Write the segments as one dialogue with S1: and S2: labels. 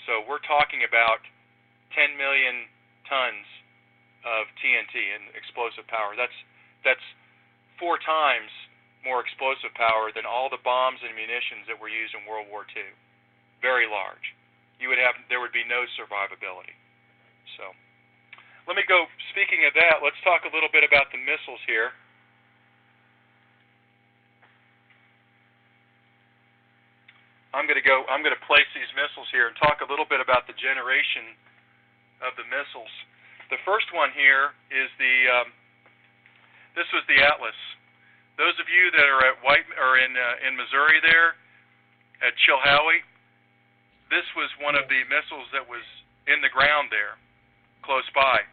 S1: So we're talking about 10 million tons of TNT and explosive power. That's 4 times more explosive power than all the bombs and munitions that were used in World War II. Very large. There would be no survivability. So let me go. Speaking of that, let's talk a little bit about the missiles here. I'm going to place these missiles here and talk a little bit about the generation of the missiles. The first one here is this was the Atlas. Those of you that are at in Missouri there at Chilhowie, this was one of the missiles that was in the ground there, close by.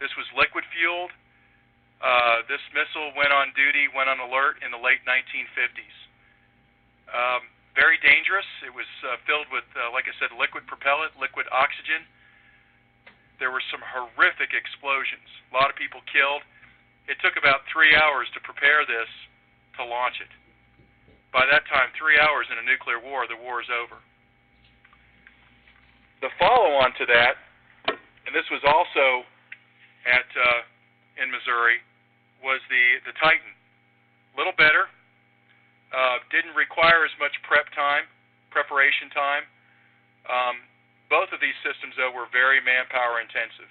S1: This was liquid fueled. This missile went on alert in the late 1950s. Very dangerous. It was filled with, like I said, liquid propellant, liquid oxygen. There were some horrific explosions. A lot of people killed. It took about 3 hours to prepare this to launch it. By that time, 3 hours in a nuclear war, the war is over. The follow-on to that, and this was also in Missouri, was the Titan. A little better. Didn't require as much preparation time. Both of these systems, though, were very manpower intensive,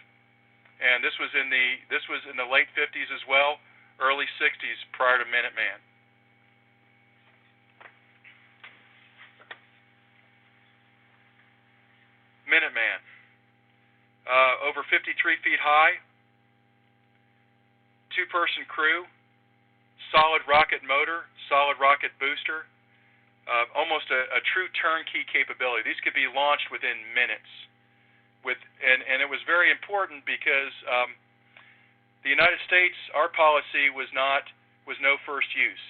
S1: and this was in the late 50s as well, early 60s, prior to Minuteman. Minuteman, over 53 feet high, 2-person crew, solid rocket motor, solid rocket booster, almost a true turnkey capability. These could be launched within minutes. And it was very important because the United States, our policy was no first use,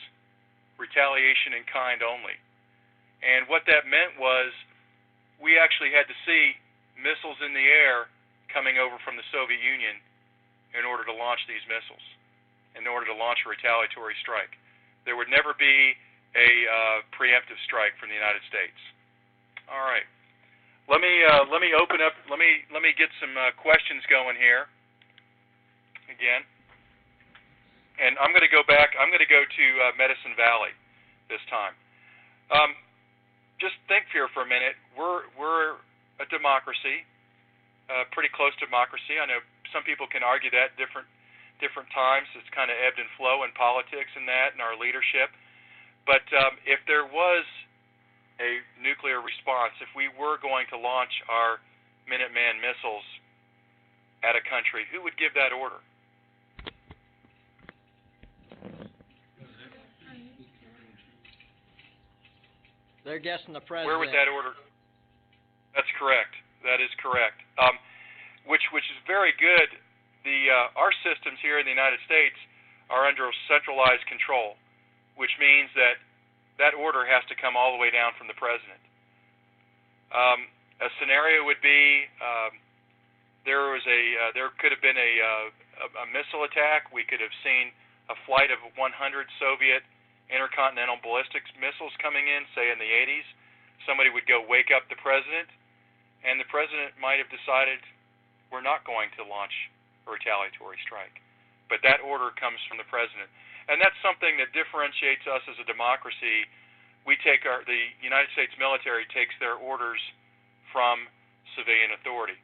S1: retaliation in kind only. And what that meant was we actually had to see missiles in the air coming over from the Soviet Union in order to launch these missiles, in order to launch a retaliatory strike. There would never be a preemptive strike from the United States. All right. Let me open up. Let me get some questions going here. Again, and I'm going to go back. I'm going to go to Medicine Valley this time. Just think here for a minute. We're a democracy, pretty close to democracy. I know some people can argue that different times. It's kind of ebbed and flow in politics and that, and our leadership. But if there was a nuclear response, if we were going to launch our Minuteman missiles at a country, who would give that order?
S2: They're guessing the president.
S1: Where would that order? That's correct. That is correct. Which is very good. Our systems here in the United States are under centralized control, which means that order has to come all the way down from the president. A scenario would be there could have been a missile attack. We could have seen a flight of 100 Soviet intercontinental ballistics missiles coming in, say in the 80s. Somebody would go wake up the president, and the president might have decided we're not going to launch a retaliatory strike. But that order comes from the president. And that's something that differentiates us as a democracy. The United States military takes their orders from civilian authority.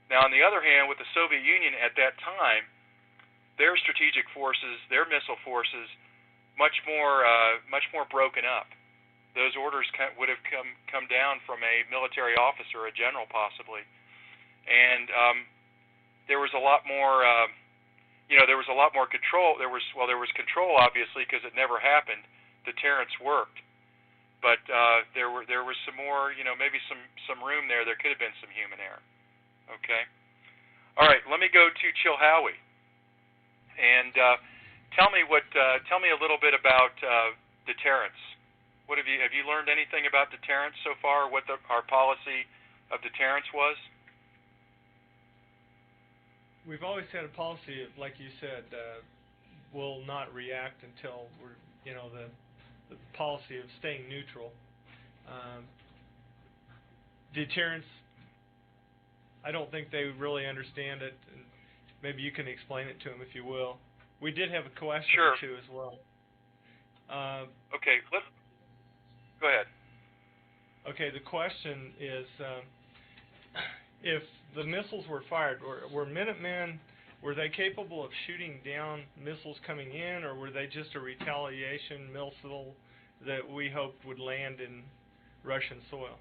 S1: Now, on the other hand, with the Soviet Union at that time, their strategic forces, their missile forces, much more broken up. Those orders would have come down from a military officer, a general possibly, and there was a lot more. There was a lot more control. There was control obviously because it never happened. Deterrence worked, but there was some more. Maybe some room there. There could have been some human error. Okay. All right. Let me go to Chilhowie, and tell me a little bit about deterrence. What have you learned anything about deterrence so far? What our policy of deterrence was?
S3: We've always had a policy of, like you said, will not react until we're, the policy of staying neutral. Deterrence I don't think they really understand it. And maybe you can explain it to them if you will. We did have a question
S1: Sure.
S3: or two as well.
S1: Okay, go ahead.
S3: Okay, the question is, if the missiles were fired, were Minutemen, were they capable of shooting down missiles coming in, or were they just a retaliation missile that we hoped would land in Russian soil?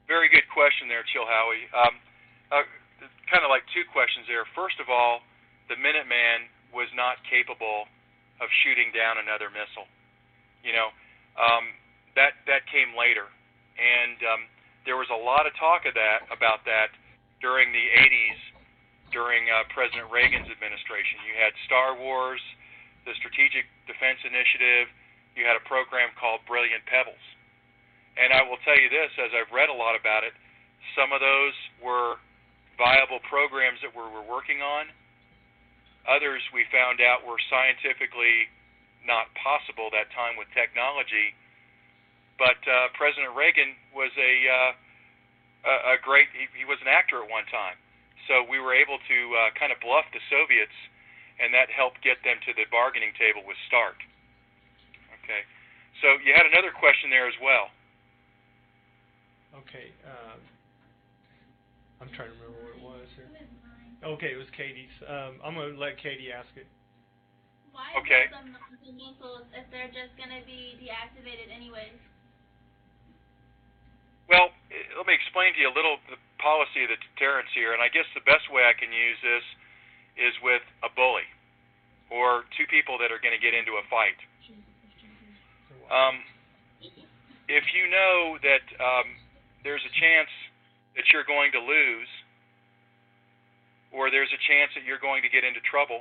S1: Very good question there, Chill Howie. Kind of like two questions there. First of all, the Minuteman was not capable of shooting down another missile. You know, that came later, and there was a lot of talk about that during the 80s, during President Reagan's administration. You had Star Wars, the Strategic Defense Initiative. You had a program called Brilliant Pebbles. And I will tell you this, as I've read a lot about it, some of those were viable programs that we were working on. Others we found out were scientifically not possible that time with technology. But President Reagan was a great, he was an actor at one time. So we were able to kind of bluff the Soviets, and that helped get them to the bargaining table with START. Okay. So you had another question there as well.
S3: Okay. I'm trying to remember what it was here. Okay, it was Katie's. I'm going to let Katie ask it.
S4: Why
S1: Okay.
S4: build them missiles if they're just going to be deactivated anyways?
S1: Well, let me explain to you a little the policy of the deterrence here, and I guess the best way I can use this is with a bully or two people that are going to get into a fight. If you know that there's a chance that you're going to lose, or there's a chance that you're going to get into trouble,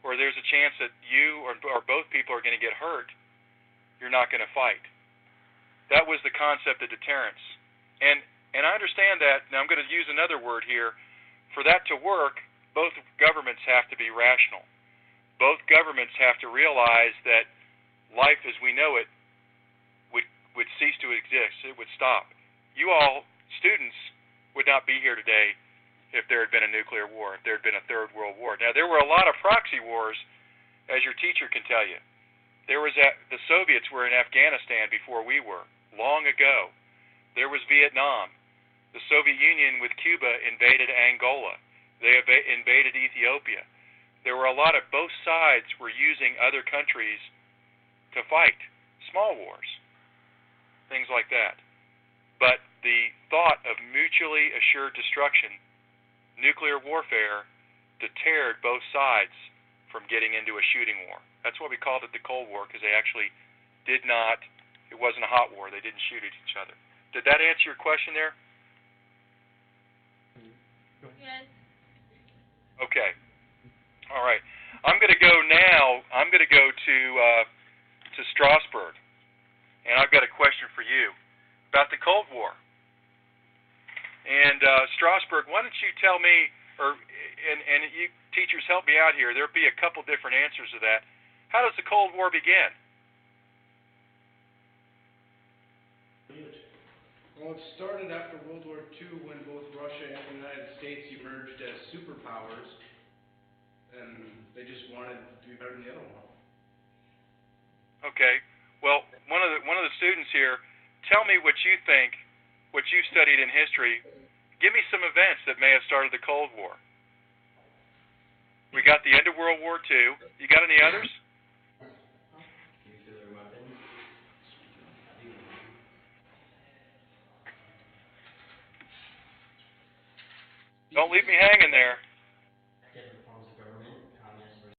S1: or there's a chance that you or both people are going to get hurt, you're not going to fight. That was the concept of deterrence. And I understand that. Now I'm going to use another word here. For that to work, both governments have to be rational. Both governments have to realize that life as we know it would cease to exist. It would stop. You all, students, would not be here today if there had been a nuclear war, if there had been a Third World War. Now, there were a lot of proxy wars, as your teacher can tell you. The Soviets were in Afghanistan before we were, long ago. There was Vietnam. The Soviet Union with Cuba invaded Angola. They invaded Ethiopia. There were a lot of, both sides were using other countries to fight, small wars, things like that. But the thought of mutually assured destruction, nuclear warfare, deterred both sides from getting into a shooting war. That's why we called it the Cold War, because they actually did not, it wasn't a hot war. They didn't shoot at each other. Did that answer your question there?
S4: Yes.
S1: Okay. All right. I'm going to go to Strasbourg, and I've got a question for you about the Cold War. And Strasbourg, why don't you tell me, and you teachers help me out here. There'll be a couple different answers to that. How does the Cold War begin?
S5: Well, it started after World War II when both Russia and the United States emerged as superpowers, and they just wanted to be better than the other one.
S1: Okay. Well, one of the students here, tell me what you think, what you studied in history. Give me some events that may have started the Cold War. We got the end of World War II. You got any others?
S6: Nuclear weapons.
S1: Don't leave me hanging there.